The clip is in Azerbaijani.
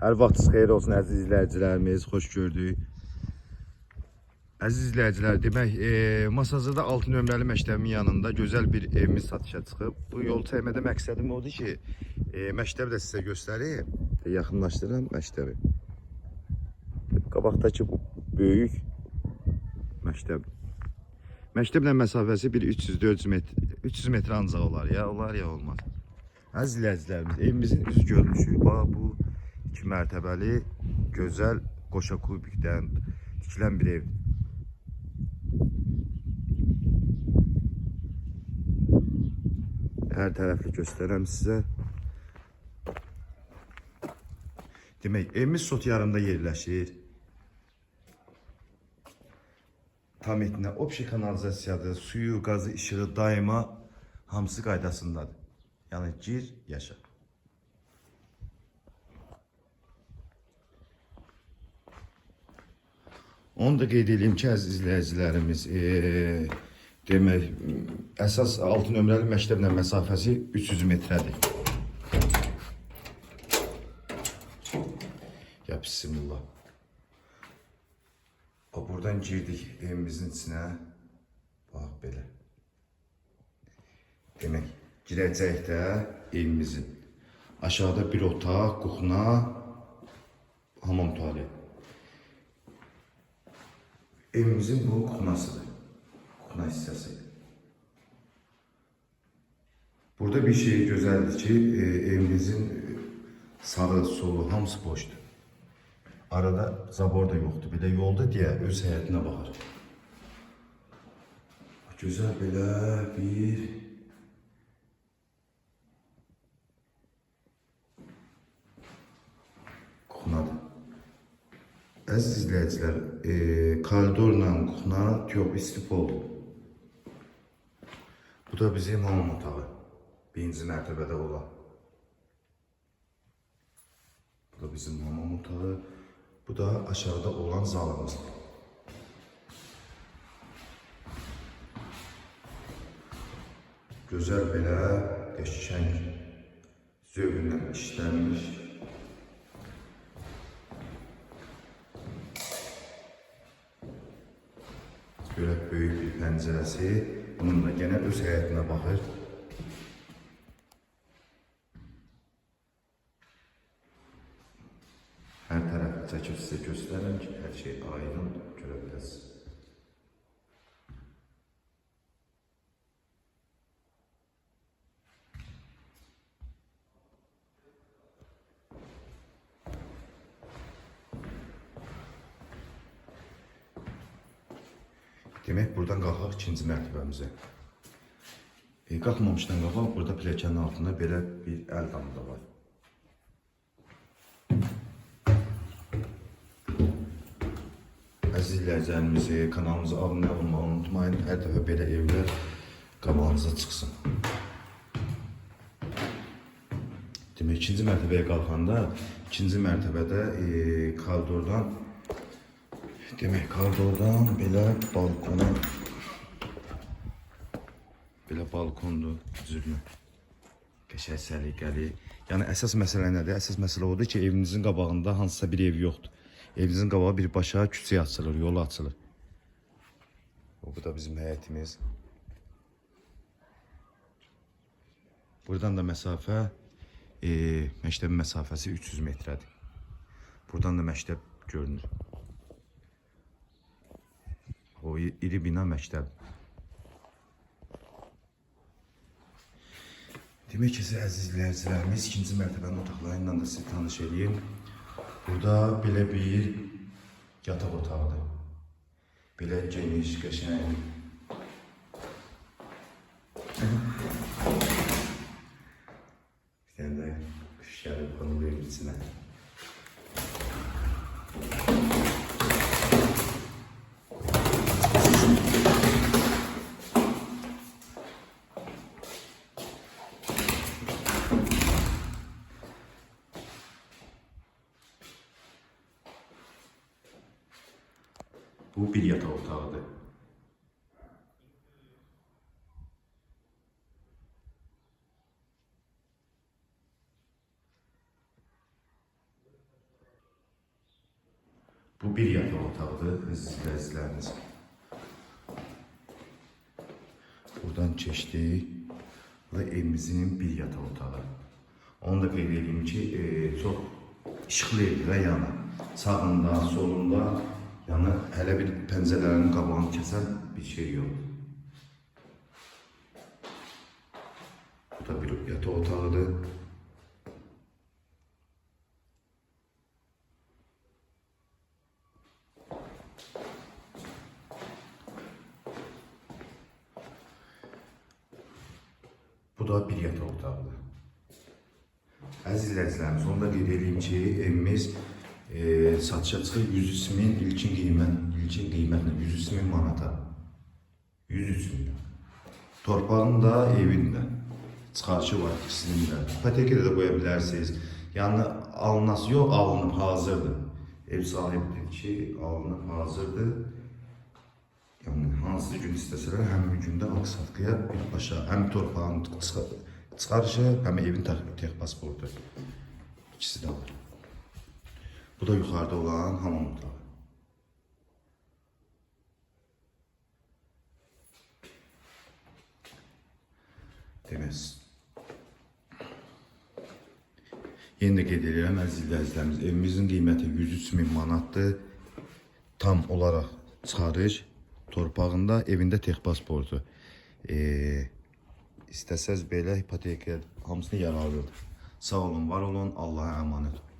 Hər vaxtınız xeyir olsun əziz izləyicilərimiz, xoş gördük. Əziz izləyicilər, demək, Masazırda 6 nömrəli məktəbin yanında gözəl bir evimiz satışa çıxıb. Bu yol çəkmədə məqsədim odur ki, məktəbi də sizə göstəreyim. Yaxınlaşdırın məktəbi. Qabaqdakı bu böyük məktəb. Məktəblə məsafəsi bir 300-400 metr, 300 metr ancaq olar ya, olmaz. Əziz izləyicilərimiz, evimizin üz görünüşü, bu 2 mərtəbəli, gözəl qoşa kubikdən tikilən bir ev. Hər tərəfli göstərəm sizə. Demək, evimiz Sot yarımda yerləşir. Tam etinə opşi kanalizasiyadır, suyu, qazı, işığı daima hamısı qaydasındadır. Yəni gir, yaşa. Onu da qeyd edeyim ki, əziz izləyicilərimiz, demək, əsas 6 nömrəli məktəblə məsafəsi 300 metrədir. Ya bismillah. Buradan girdik evimizin içinə. Bax belə. Demək, girəcək də evimizin. Aşağıda bir otaq, kuxna, hamam tualet. Evimizin bu kuxnasıdır. Kuxna hissəsidir. Burada bir şey gözəldir ki, evimizin sağı, solu, hamısı boşdur. Arada zabor da yoxdur. Bir də yolda deyə öz həyətinə baxır. Gözəl belə bir kuxnadır. Əziz izləyicilər, koridorla kuxna tiyop istif oldu. Bu da bizim hamam otağı. Birinci mərtəbədə olan. Bu da bizim hamam otağı. Bu da aşağıda olan zalımız. Gözəl belə qəşəng zövqlə işlənmiş. Böyle böyük bir pəncərəsi. Bununla gene öz həyətinə baxır. Hər tərəfi çəkib sizə göstərirəm ki, hər şey aydın görə biləsiniz. Demək, buradan qalxaq ikinci mərtəbəmizə. Qalxmamışdan qabaq, burada pilləkənin altında belə bir əl damı da var. Əziz izləyicilərimiz, kanalımıza abunə olmağı unutmayın. Hər dəfə belə evlər qabağınıza çıxsın. Demək, ikinci mərtəbəyə qalxanda, ikinci mərtəbədə koridordan belə balkondur, düzülmə. Qəşəng səliqəli. Yəni əsas məsələ nədir? Əsas məsələ odur ki, evinizin qabağında hansısa bir ev yoxdur. Evinizin qabağı bir başa küçəyə açılır, yolu açılır. Bu da bizim həyətimiz. Buradan da məsafə, məktəbin məsafəsi 300 metrədir. Buradan da məktəb görünür. O iri bina məktəb. Demək ki, əziz izləyicilərimiz, ikinci mərtəbənin otaqlarıyla da sizi tanış edeyim. Burada belə bir yataq otağıdır. Belə geniş, qəşəng. Bir tane də qış gəlib qonur evin içinə. Bu bir yataq otağıdır. Bu bir yataq otağıdır, əzizlərimiz. Buradan keçdik. Bu da evimizin bir yataq otağı. Onu da qeyd edeyim ki, çox işıqlı evdir və yanı. Sağında, solunda, yəni hələ bir pəncərələrin qabağını kəsən bir şey yox. Bu da bir yataq otağıdır. Bu da bir yataq otağıdır. Əziz izləyicilərimiz, onu da qeyd edeyim ki, evimiz satışa çıxır 103 min ilkin qiymətlə 103 min manata. 103 min. Torpağın da, evin də çıxarışı var ikisinin də. İpoteka da qoya bilərsiniz. Yəni alınası yox, alınıb hazırdır. Ev sahibidir ki, alınıb hazırdır. Yəni hansı gün istəsələr həmin gündə alqı-satqıya birbaşa həm torpağın çıxarışı, həm evin tək pasportu. İkisi də var. Bu da yuxarıda olan hamam otağı. Deməz. Yenə də qeyd edirəm, əziz izləyicilərimiz, evimizin qiyməti 103 min manatdır. Tam olaraq çıxarış, torpağında, evində tək pasportu. İstəsəz belə ipoteka hamısını yararlıdır. Sağ olun, var olun, Allah'a emanet olun.